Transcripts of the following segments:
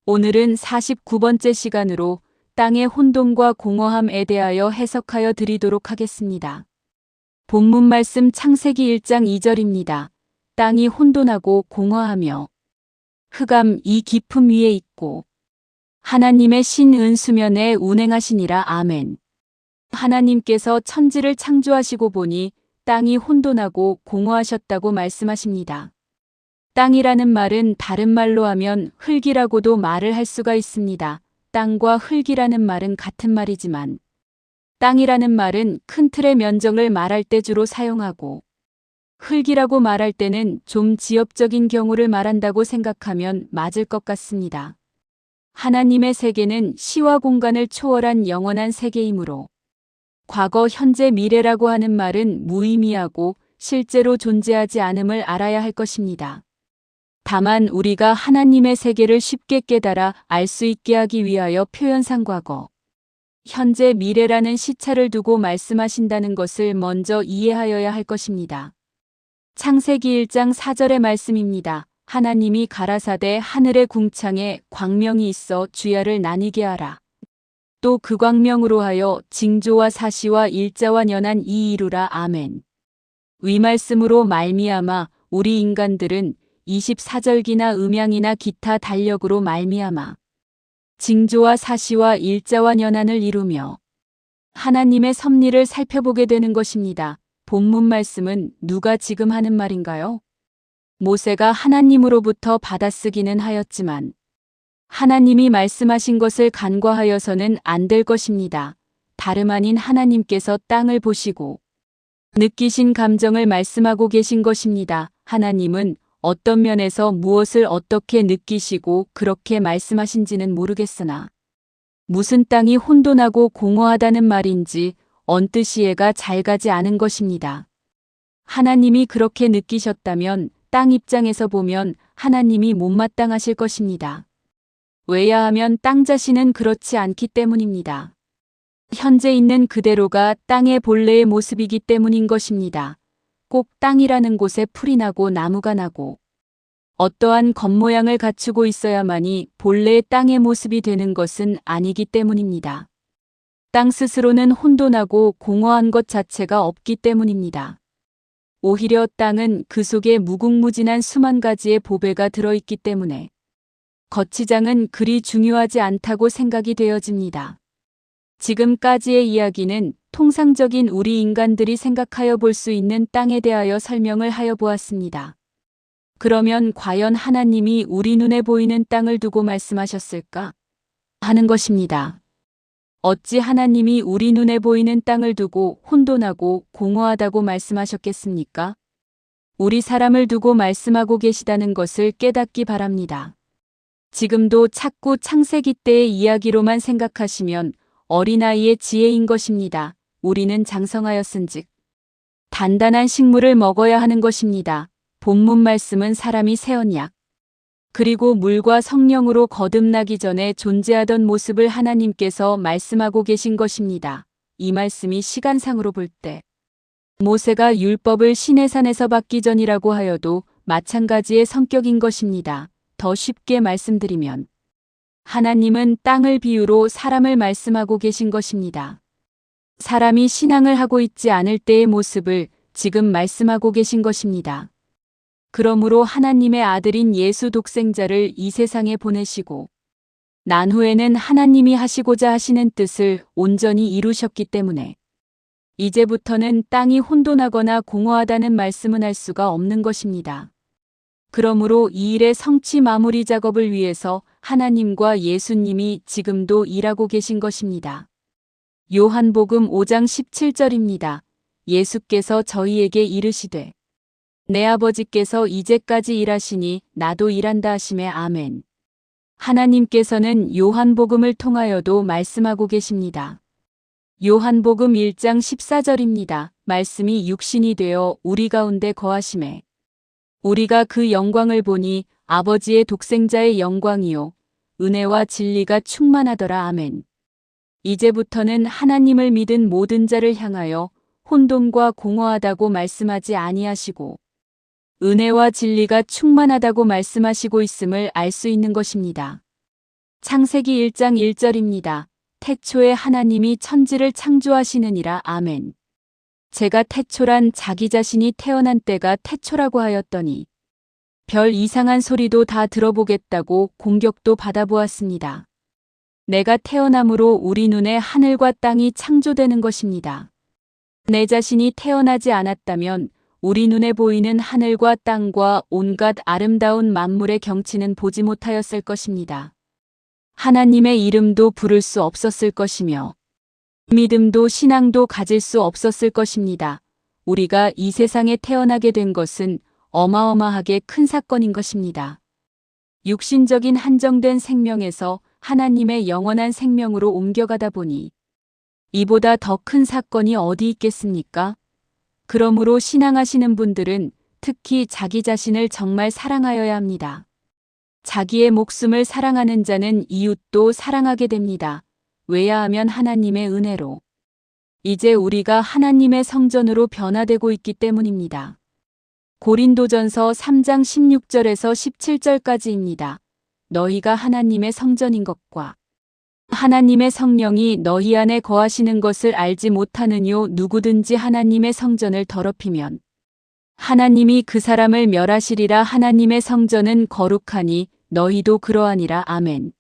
오늘은 49번째 시간으로 땅의 혼돈과 공허함에 대하여 해석하여 드리도록 하겠습니다. 본문 말씀 창세기 1장 2절입니다. 땅이 혼돈하고 공허하며 흑암 이 깊음 위에 있고 하나님의 신은 수면에 운행하시니라. 아멘. 하나님께서 천지를 창조하시고 보니 땅이 혼돈하고 공허하셨다고 말씀하십니다. 땅이라는 말은 다른 말로 하면 흙이라고도 말을 할 수가 있습니다. 땅과 흙이라는 말은 같은 말이지만 땅이라는 말은 큰 틀의 면적을 말할 때 주로 사용하고 흙이라고 말할 때는 좀 지엽적인 경우를 말한다고 생각하면 맞을 것 같습니다. 하나님의 세계는 시와 공간을 초월한 영원한 세계이므로 과거, 현재, 미래라고 하는 말은 무의미하고 실제로 존재하지 않음을 알아야 할 것입니다. 다만 우리가 하나님의 세계를 쉽게 깨달아 알 수 있게 하기 위하여 표현상 과거, 현재, 미래라는 시차를 두고 말씀하신다는 것을 먼저 이해하여야 할 것입니다. 창세기 1장 4절의 말씀입니다. 하나님이 가라사대 하늘의 궁창에 광명이 있어 주야를 나뉘게 하라. 또 그 광명으로 하여 징조와 사시와 일자와 연한 이 이루라. 아멘. 위 말씀으로 말미암아 우리 인간들은 24절기나 음양이나 기타 달력으로 말미암아 징조와 사시와 일자와 연한을 이루며 하나님의 섭리를 살펴보게 되는 것입니다. 본문 말씀은 누가 지금 하는 말인가요? 모세가 하나님으로부터 받아쓰기는 하였지만 하나님이 말씀하신 것을 간과하여서는 안 될 것입니다. 다름 아닌 하나님께서 땅을 보시고 느끼신 감정을 말씀하고 계신 것입니다. 하나님은 어떤 면에서 무엇을 어떻게 느끼시고 그렇게 말씀하신지는 모르겠으나 무슨 땅이 혼돈하고 공허하다는 말인지 언뜻 이해가 잘 가지 않은 것입니다. 하나님이 그렇게 느끼셨다면 땅 입장에서 보면 하나님이 못마땅하실 것입니다. 왜냐하면 땅 자신은 그렇지 않기 때문입니다. 현재 있는 그대로가 땅의 본래의 모습이기 때문인 것입니다. 꼭 땅이라는 곳에 풀이 나고 나무가 나고 어떠한 겉모양을 갖추고 있어야만이 본래의 땅의 모습이 되는 것은 아니기 때문입니다. 땅 스스로는 혼돈하고 공허한 것 자체가 없기 때문입니다. 오히려 땅은 그 속에 무궁무진한 수만 가지의 보배가 들어있기 때문에 거치장은 그리 중요하지 않다고 생각이 되어집니다. 지금까지의 이야기는 통상적인 우리 인간들이 생각하여 볼 수 있는 땅에 대하여 설명을 하여 보았습니다. 그러면 과연 하나님이 우리 눈에 보이는 땅을 두고 말씀하셨을까? 하는 것입니다. 어찌 하나님이 우리 눈에 보이는 땅을 두고 혼돈하고 공허하다고 말씀하셨겠습니까? 우리 사람을 두고 말씀하고 계시다는 것을 깨닫기 바랍니다. 지금도 자꾸 창세기 때의 이야기로만 생각하시면 어린아이의 지혜인 것입니다. 우리는 장성하였은즉 단단한 식물을 먹어야 하는 것입니다. 본문 말씀은 사람이 새 언약 그리고 물과 성령으로 거듭나기 전에 존재하던 모습을 하나님께서 말씀하고 계신 것입니다. 이 말씀이 시간상으로 볼 때 모세가 율법을 시내산에서 받기 전이라고 하여도 마찬가지의 성격인 것입니다. 더 쉽게 말씀드리면 하나님은 땅을 비유로 사람을 말씀하고 계신 것입니다. 사람이 신앙을 하고 있지 않을 때의 모습을 지금 말씀하고 계신 것입니다. 그러므로 하나님의 아들인 예수 독생자를 이 세상에 보내시고 난 후에는 하나님이 하시고자 하시는 뜻을 온전히 이루셨기 때문에 이제부터는 땅이 혼돈하거나 공허하다는 말씀은 할 수가 없는 것입니다. 그러므로 이 일의 성취 마무리 작업을 위해서 하나님과 예수님이 지금도 일하고 계신 것입니다. 요한복음 5장 17절입니다. 예수께서 저희에게 이르시되 내 아버지께서 이제까지 일하시니 나도 일한다 하시매. 아멘. 하나님께서는 요한복음을 통하여도 말씀하고 계십니다. 요한복음 1장 14절입니다. 말씀이 육신이 되어 우리 가운데 거하시매 우리가 그 영광을 보니 아버지의 독생자의 영광이요 은혜와 진리가 충만하더라. 아멘. 이제부터는 하나님을 믿은 모든 자를 향하여 혼돈과 공허하다고 말씀하지 아니하시고 은혜와 진리가 충만하다고 말씀하시고 있음을 알 수 있는 것입니다. 창세기 1장 1절입니다. 태초에 하나님이 천지를 창조하시느니라. 아멘. 제가 태초란 자기 자신이 태어난 때가 태초라고 하였더니 별 이상한 소리도 다 들어보겠다고 공격도 받아보았습니다. 내가 태어남으로 우리 눈에 하늘과 땅이 창조되는 것입니다. 내 자신이 태어나지 않았다면 우리 눈에 보이는 하늘과 땅과 온갖 아름다운 만물의 경치는 보지 못하였을 것입니다. 하나님의 이름도 부를 수 없었을 것이며 믿음도 신앙도 가질 수 없었을 것입니다. 우리가 이 세상에 태어나게 된 것은 어마어마하게 큰 사건인 것입니다. 육신적인 한정된 생명에서 하나님의 영원한 생명으로 옮겨가다 보니 이보다 더 큰 사건이 어디 있겠습니까? 그러므로 신앙하시는 분들은 특히 자기 자신을 정말 사랑하여야 합니다. 자기의 목숨을 사랑하는 자는 이웃도 사랑하게 됩니다. 왜냐하면 하나님의 은혜로 이제 우리가 하나님의 성전으로 변화되고 있기 때문입니다. 고린도전서 3장 16절에서 17절까지입니다. 너희가 하나님의 성전인 것과 하나님의 성령이 너희 안에 거하시는 것을 알지 못하느뇨. 누구든지 하나님의 성전을 더럽히면 하나님이 그 사람을 멸하시리라. 하나님의 성전은 거룩하니 너희도 그러하니라. 아멘.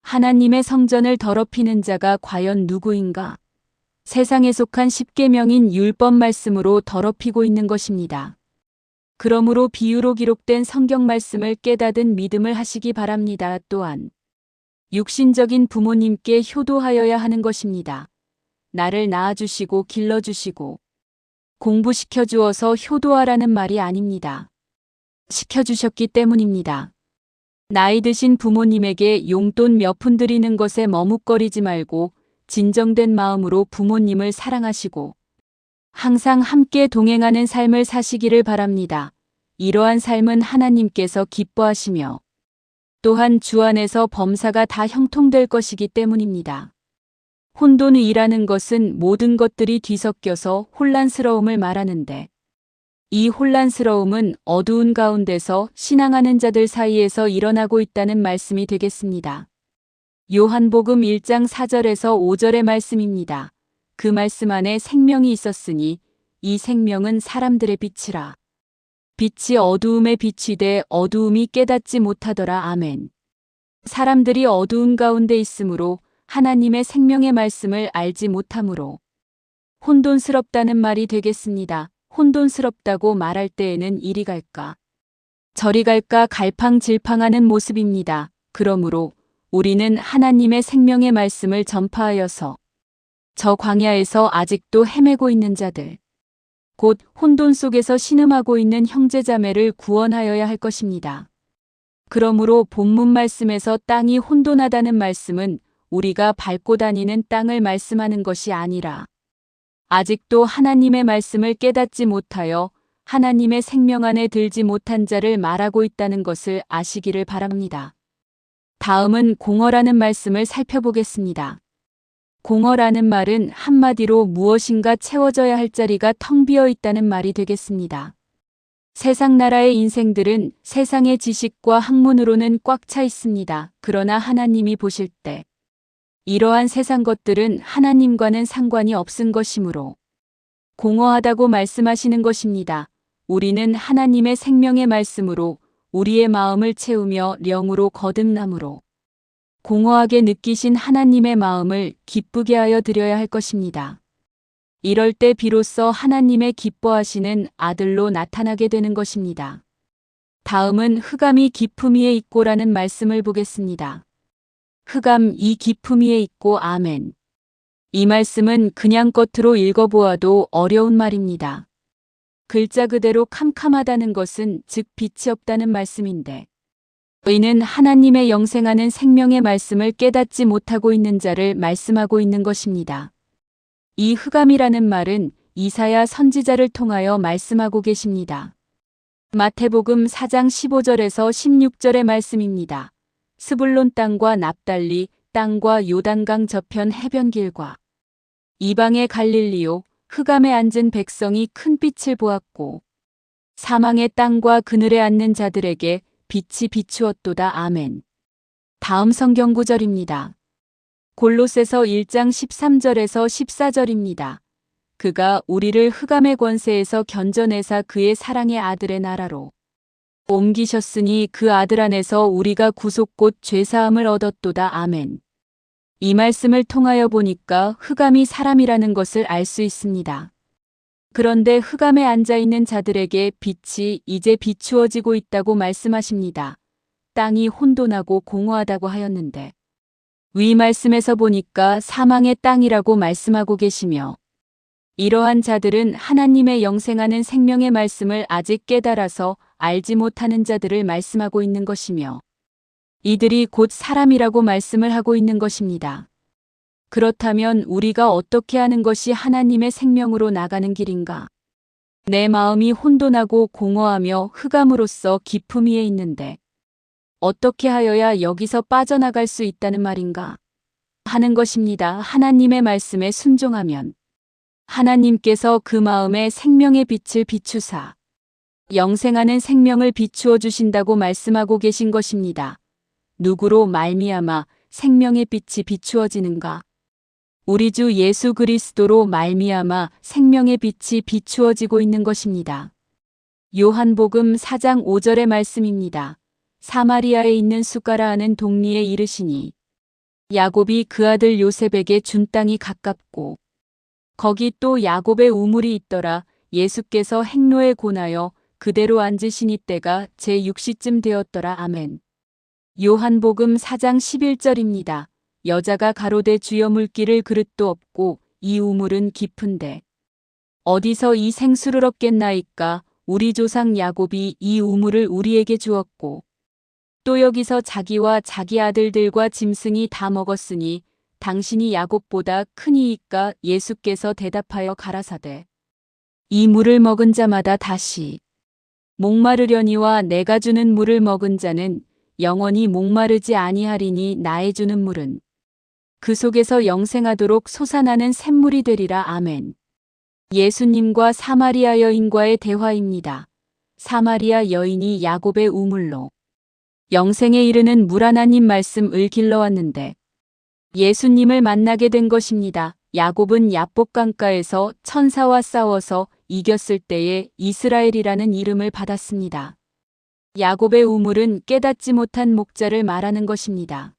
하나님의 성전을 더럽히는 자가 과연 누구인가? 세상에 속한 십계명인 율법 말씀으로 더럽히고 있는 것입니다. 그러므로 비유로 기록된 성경 말씀을 깨닫은 믿음을 하시기 바랍니다. 또한 육신적인 부모님께 효도하여야 하는 것입니다. 나를 낳아주시고 길러주시고 공부시켜 주어서 효도하라는 말이 아닙니다. 시켜주셨기 때문입니다. 나이 드신 부모님에게 용돈 몇 푼 드리는 것에 머뭇거리지 말고 진정된 마음으로 부모님을 사랑하시고 항상 함께 동행하는 삶을 사시기를 바랍니다. 이러한 삶은 하나님께서 기뻐하시며 또한 주 안에서 범사가 다 형통될 것이기 때문입니다. 혼돈이라는 것은 모든 것들이 뒤섞여서 혼란스러움을 말하는데 이 혼란스러움은 어두운 가운데서 신앙하는 자들 사이에서 일어나고 있다는 말씀이 되겠습니다. 요한복음 1장 4절에서 5절의 말씀입니다. 그 말씀 안에 생명이 있었으니 이 생명은 사람들의 빛이라. 빛이 어두움에 비치되 어두움이 깨닫지 못하더라. 아멘. 사람들이 어두운 가운데 있으므로 하나님의 생명의 말씀을 알지 못하므로 혼돈스럽다는 말이 되겠습니다. 혼돈스럽다고 말할 때에는 이리 갈까 저리 갈까 갈팡질팡하는 모습입니다. 그러므로 우리는 하나님의 생명의 말씀을 전파하여서 저 광야에서 아직도 헤매고 있는 자들, 곧 혼돈 속에서 신음하고 있는 형제자매를 구원하여야 할 것입니다. 그러므로 본문 말씀에서 땅이 혼돈하다는 말씀은 우리가 밟고 다니는 땅을 말씀하는 것이 아니라 아직도 하나님의 말씀을 깨닫지 못하여 하나님의 생명 안에 들지 못한 자를 말하고 있다는 것을 아시기를 바랍니다. 다음은 공허라는 말씀을 살펴보겠습니다. 공허라는 말은 한마디로 무엇인가 채워져야 할 자리가 텅 비어 있다는 말이 되겠습니다. 세상 나라의 인생들은 세상의 지식과 학문으로는 꽉 차 있습니다. 그러나 하나님이 보실 때 이러한 세상 것들은 하나님과는 상관이 없은 것이므로 공허하다고 말씀하시는 것입니다. 우리는 하나님의 생명의 말씀으로 우리의 마음을 채우며 영으로 거듭남으로 공허하게 느끼신 하나님의 마음을 기쁘게 하여 드려야 할 것입니다. 이럴 때 비로소 하나님의 기뻐하시는 아들로 나타나게 되는 것입니다. 다음은 흑암이 깊음 위에 있고라는 말씀을 보겠습니다. 흑암 이 깊음 위에 있고. 아멘. 이 말씀은 그냥 겉으로 읽어보아도 어려운 말입니다. 글자 그대로 캄캄하다는 것은 즉 빛이 없다는 말씀인데 이는 하나님의 영생하는 생명의 말씀을 깨닫지 못하고 있는 자를 말씀하고 있는 것입니다. 이 흑암이라는 말은 이사야 선지자를 통하여 말씀하고 계십니다. 마태복음 4장 15절에서 16절의 말씀입니다. 스불론 땅과 납달리 땅과 요단강 저편 해변길과 이방의 갈릴리요 흑암에 앉은 백성이 큰 빛을 보았고 사망의 땅과 그늘에 앉는 자들에게 빛이 비추었도다. 아멘. 다음 성경 구절입니다. 골로새서 1장 13절에서 14절입니다. 그가 우리를 흑암의 권세에서 견져내사 그의 사랑의 아들의 나라로 옮기셨으니 그 아들 안에서 우리가 구속 곧 죄사함을 얻었도다. 아멘. 이 말씀을 통하여 보니까 흑암이 사람이라는 것을 알 수 있습니다. 그런데 흑암에 앉아있는 자들에게 빛이 이제 비추어지고 있다고 말씀하십니다. 땅이 혼돈하고 공허하다고 하였는데 위 말씀에서 보니까 사망의 땅이라고 말씀하고 계시며 이러한 자들은 하나님의 영생하는 생명의 말씀을 아직 깨달아서 알지 못하는 자들을 말씀하고 있는 것이며 이들이 곧 사람이라고 말씀을 하고 있는 것입니다. 그렇다면 우리가 어떻게 하는 것이 하나님의 생명으로 나가는 길인가? 내 마음이 혼돈하고 공허하며 흑암으로써 깊음 위에 있는데 어떻게 하여야 여기서 빠져나갈 수 있다는 말인가? 하는 것입니다. 하나님의 말씀에 순종하면 하나님께서 그 마음에 생명의 빛을 비추사 영생하는 생명을 비추어 주신다고 말씀하고 계신 것입니다. 누구로 말미암아 생명의 빛이 비추어지는가? 우리 주 예수 그리스도로 말미암아 생명의 빛이 비추어지고 있는 것입니다. 요한복음 4장 5절의 말씀입니다. 사마리아에 있는 수가라 하는 동리에 이르시니 야곱이 그 아들 요셉에게 준 땅이 가깝고 거기 또 야곱의 우물이 있더라. 예수께서 행로에 권하여 그대로 앉으시니 때가 제6시쯤 되었더라. 아멘. 요한복음 4장 11절입니다. 여자가 가로되 주여 물기를 그릇도 없고 이 우물은 깊은데 어디서 이 생수를 얻겠나이까? 우리 조상 야곱이 이 우물을 우리에게 주었고 또 여기서 자기와 자기 아들들과 짐승이 다 먹었으니 당신이 야곱보다 크니이까? 예수께서 대답하여 가라사대 이 물을 먹은 자마다 다시 목마르려니와 내가 주는 물을 먹은 자는 영원히 목마르지 아니하리니 나의 주는 물은 그 속에서 영생하도록 솟아나는 샘물이 되리라. 아멘. 예수님과 사마리아 여인과의 대화입니다. 사마리아 여인이 야곱의 우물로 영생에 이르는 물 하나님 말씀을 길러왔는데 예수님을 만나게 된 것입니다. 야곱은 야복 강가에서 천사와 싸워서 이겼을 때에 이스라엘이라는 이름을 받았습니다. 야곱의 우물은 깨닫지 못한 목자를 말하는 것입니다.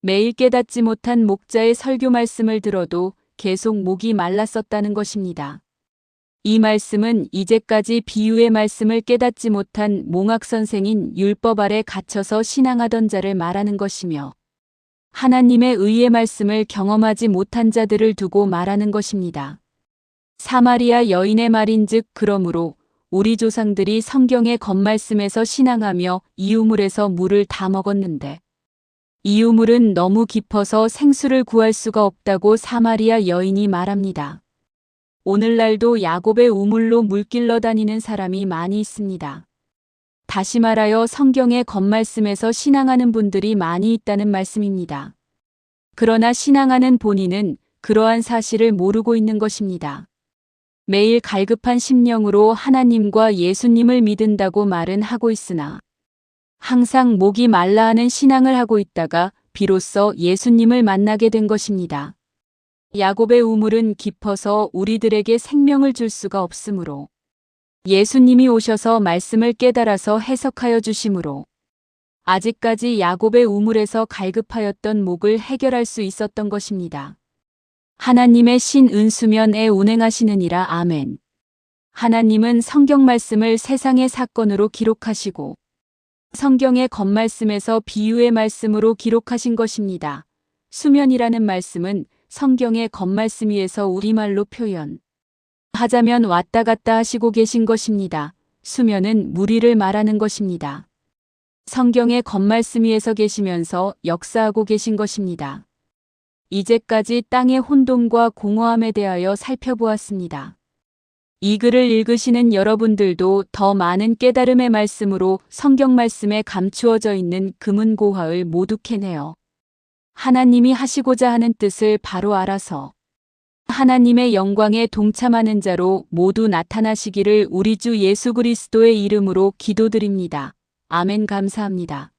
매일 깨닫지 못한 목자의 설교 말씀을 들어도 계속 목이 말랐었다는 것입니다. 이 말씀은 이제까지 비유의 말씀을 깨닫지 못한 몽학 선생인 율법 아래 갇혀서 신앙하던 자를 말하는 것이며 하나님의 의의 말씀을 경험하지 못한 자들을 두고 말하는 것입니다. 사마리아 여인의 말인즉 그러므로 우리 조상들이 성경의 겉말씀에서 신앙하며 이 우물에서 물을 다 먹었는데 이 우물은 너무 깊어서 생수를 구할 수가 없다고 사마리아 여인이 말합니다. 오늘날도 야곱의 우물로 물길러 다니는 사람이 많이 있습니다. 다시 말하여 성경의 겉말씀에서 신앙하는 분들이 많이 있다는 말씀입니다. 그러나 신앙하는 본인은 그러한 사실을 모르고 있는 것입니다. 매일 갈급한 심령으로 하나님과 예수님을 믿는다고 말은 하고 있으나 항상 목이 말라하는 신앙을 하고 있다가 비로소 예수님을 만나게 된 것입니다. 야곱의 우물은 깊어서 우리들에게 생명을 줄 수가 없으므로 예수님이 오셔서 말씀을 깨달아서 해석하여 주심으로 아직까지 야곱의 우물에서 갈급하였던 목을 해결할 수 있었던 것입니다. 하나님의 신 은수면에 운행하시느니라. 아멘. 하나님은 성경 말씀을 세상의 사건으로 기록하시고 성경의 겉말씀에서 비유의 말씀으로 기록하신 것입니다. 수면이라는 말씀은 성경의 겉말씀 위에서 우리말로 표현하자면 왔다 갔다 하시고 계신 것입니다. 수면은 무리를 말하는 것입니다. 성경의 겉말씀 위에서 계시면서 역사하고 계신 것입니다. 이제까지 땅의 혼돈과 공허함에 대하여 살펴보았습니다. 이 글을 읽으시는 여러분들도 더 많은 깨달음의 말씀으로 성경 말씀에 감추어져 있는 금은고화을 모두 캐내어 하나님이 하시고자 하는 뜻을 바로 알아서 하나님의 영광에 동참하는 자로 모두 나타나시기를 우리 주 예수 그리스도의 이름으로 기도드립니다. 아멘. 감사합니다.